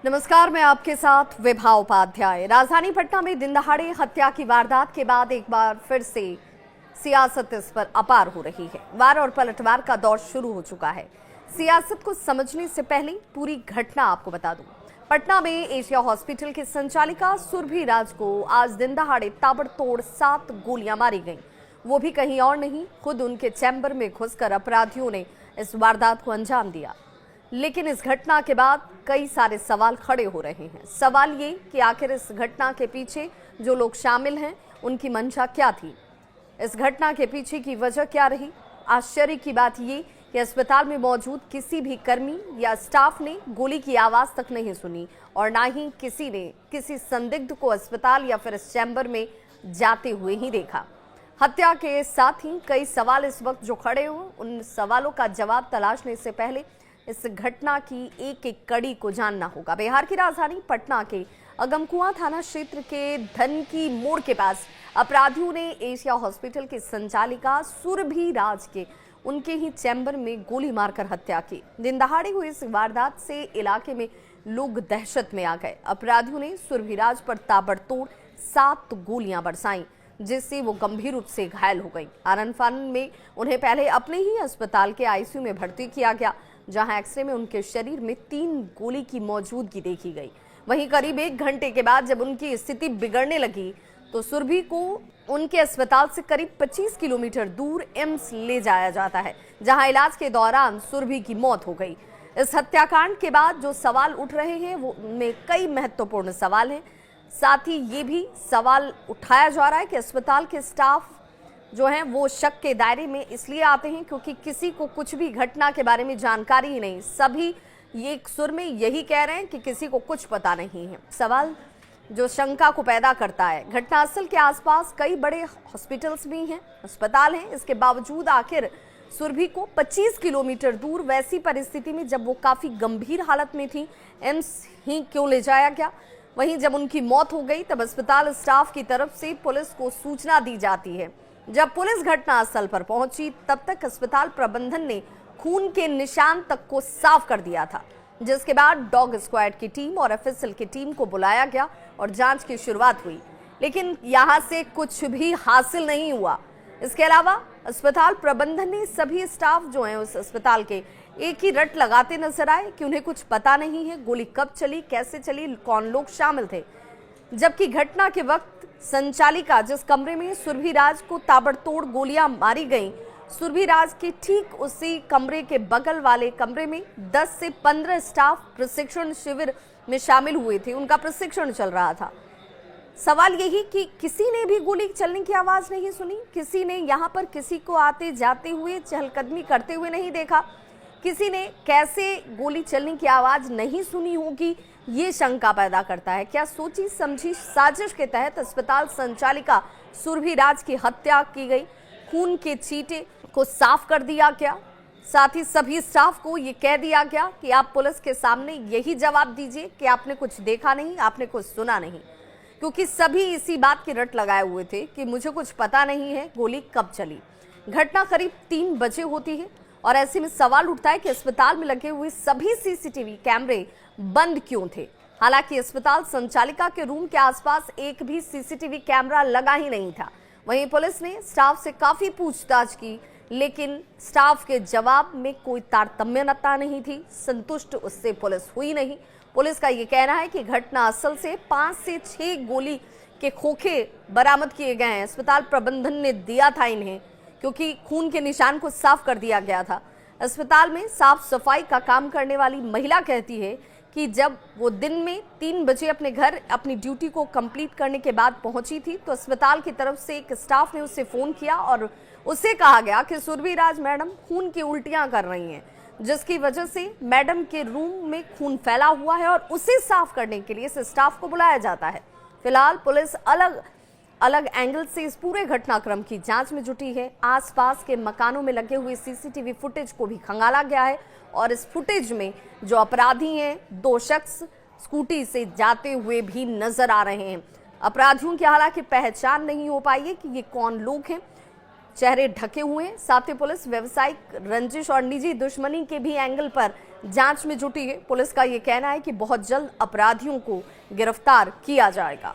नमस्कार, मैं आपके साथ विभा उपाध्याय। राजधानी पटना में दिन दहाड़े हत्या की वारदात के बाद एक बार फिर से सियासत इस पर अपार हो रही है। वार और पलटवार का दौर शुरू हो चुका है। सियासत को समझने से पहले पूरी घटना आपको बता दूं। पटना में एशिया हॉस्पिटल की संचालिका सुरभि राज को आज दिन दहाड़े ताबड़तोड़ 7 गोलियां मारी गईं। वो भी कहीं और नहीं, खुद उनके चैम्बर में घुसकर अपराधियों ने इस वारदात को अंजाम दिया। लेकिन इस घटना के बाद कई सारे सवाल खड़े हो रहे हैं। सवाल ये कि आखिर इस घटना के पीछे जो लोग शामिल हैं उनकी मंशा क्या थी, इस घटना के पीछे की वजह क्या रही। आश्चर्य की बात ये कि अस्पताल में मौजूद किसी भी कर्मी या स्टाफ ने गोली की आवाज तक नहीं सुनी और ना ही किसी ने किसी संदिग्ध को अस्पताल या फिर इस चैम्बर में जाते हुए ही देखा। हत्या के साथ ही कई सवाल इस वक्त जो खड़े हुए, उन सवालों का जवाब तलाशने से पहले इस घटना की एक एक कड़ी को जानना होगा। बिहार की राजधानी पटना के अगमकुआं थाना क्षेत्र के धनकी मोड़ के पास अपराधियों ने एशिया हॉस्पिटल की संचालिका सुरभि राज के उनके ही चैम्बर में गोली मारकर हत्या की। दिन दहाड़े हुई इस वारदात से इलाके में लोग दहशत में आ गए। अपराधियों ने सुरभि राज पर ताबड़तोड़ 7 गोलियां बरसाईं, जिससे वो गंभीर रूप से घायल हो गई। आनन फानन में उन्हें पहले अपने ही अस्पताल के आईसीयू में भर्ती किया गया, जहां एक्सरे में उनके शरीर में 3 गोली की मौजूदगी देखी गई। वहीं करीब 1 घंटे के बाद जब उनकी स्थिति बिगड़ने लगी तो सुरभि को उनके अस्पताल से करीब 25 किलोमीटर दूर एम्स ले जाया जाता है, जहां इलाज के दौरान सुरभि की मौत हो गई। इस हत्याकांड के बाद जो सवाल उठ रहे हैं वो उनमें कई महत्वपूर्ण सवाल हैं। साथ ही ये भी सवाल उठाया जा रहा है कि अस्पताल के स्टाफ जो हैं वो शक के दायरे में इसलिए आते हैं क्योंकि किसी को कुछ भी घटना के बारे में जानकारी ही नहीं। सभी ये एक सुर में यही कह रहे हैं कि किसी को कुछ पता नहीं है। सवाल जो शंका को पैदा करता है। घटनास्थल के आसपास कई बड़े हॉस्पिटल्स भी हैं, अस्पताल हैं, इसके बावजूद आखिर सुरभि को 25 किलोमीटर दूर वैसी परिस्थिति में जब वो काफी गंभीर हालत में थी, एम्स ही क्यों ले जाया गया। वहीं जब उनकी मौत हो गई तब अस्पताल स्टाफ की तरफ से पुलिस को सूचना दी जाती है। जब पुलिस घटनास्थल पर पहुंची तब तक अस्पताल प्रबंधन ने खून के निशान तक को साफ कर दिया था, जिसके बाद डॉग स्क्वाड की टीम और एफएसएल की टीम को बुलाया गया और जांच की शुरुआत हुई। लेकिन यहां से कुछ भी हासिल नहीं हुआ। इसके अलावा अस्पताल प्रबंधन ने सभी स्टाफ जो हैं उस अस्पताल के एक ही रट लगाते नजर आए कि उन्हें कुछ पता नहीं है गोली कब चली, कैसे चली, कौन लोग शामिल थे। जबकि घटना के वक्त संचालिका जिस कमरे में सुरभि राज को ताबड़तोड़ गोलियां मारी गईं, सुरभि राज के ठीक उसी कमरे के बगल वाले कमरे में 10 से 15 स्टाफ प्रशिक्षण शिविर में शामिल हुए थे। उनका प्रशिक्षण चल रहा था। सवाल यही कि किसी ने भी गोली चलने की आवाज नहीं सुनी, किसी ने यहाँ पर किसी को आते जाते हुए चहलकदमी करते हुए नहीं देखा, किसी ने कैसे गोली चलने की आवाज नहीं सुनी होगी, ये शंका पैदा करता है। क्या सोची समझी साजिश के तहत अस्पताल संचालिका सुरभि राज की हत्या की गई, खून के छींटे को साफ कर दिया गया, साथ ही सभी स्टाफ को ये कह दिया गया कि आप पुलिस के सामने यही जवाब दीजिए कि आपने कुछ देखा नहीं, आपने कुछ सुना नहीं, क्योंकि सभी इसी बात की रट लगाए हुए थे कि मुझे कुछ पता नहीं है गोली कब चली। घटना करीब 3 बजे होती है और ऐसे में सवाल उठता है कि अस्पताल में लगे हुए सभी सीसीटीवी कैमरे बंद क्यों थे। हालांकि अस्पताल संचालिका के रूम के आसपास एक भी सीसीटीवी कैमरा लगा ही नहीं था। वहीं पुलिस ने स्टाफ से काफी पूछताछ की, लेकिन स्टाफ के जवाब में कोई तारतम्यता नहीं थी। संतुष्ट उससे पुलिस हुई नहीं। पुलिस का ये कहना है कि घटना स्थल से 5 से 6 गोली के खोखे बरामद किए गए हैं। अस्पताल प्रबंधन ने दिया था इन्हें, क्योंकि खून के निशान को साफ कर दिया गया था। अस्पताल में साफ सफाई का काम करने वाली महिला कहती है कि जब वो दिन में 3 बजे अपने घर अपनी ड्यूटी को कंप्लीट करने के बाद पहुंची थी तो अस्पताल की तरफ से एक स्टाफ ने उससे फोन किया और उससे कहा गया कि सुरभि राज मैडम खून की उल्टियां कर रही हैं, जिसकी वजह से मैडम के रूम में खून फैला हुआ है और उसे साफ करने के लिए इस स्टाफ को बुलाया जाता है। फिलहाल पुलिस अलग अलग एंगल से इस पूरे घटनाक्रम की जांच में जुटी है। आसपास के मकानों में लगे हुए सीसीटीवी फुटेज को भी खंगाला गया है और इस फुटेज में जो अपराधी हैं 2 शख्स स्कूटी से जाते हुए भी नजर आ रहे हैं। अपराधियों की हालांकि पहचान नहीं हो पाई है कि ये कौन लोग हैं। चेहरे ढके हुए हैं। साथ ही पुलिस व्यवसायिक रंजिश और निजी दुश्मनी के भी एंगल पर जांच में जुटी है। पुलिस का ये कहना है कि बहुत जल्द अपराधियों को गिरफ्तार किया जाएगा।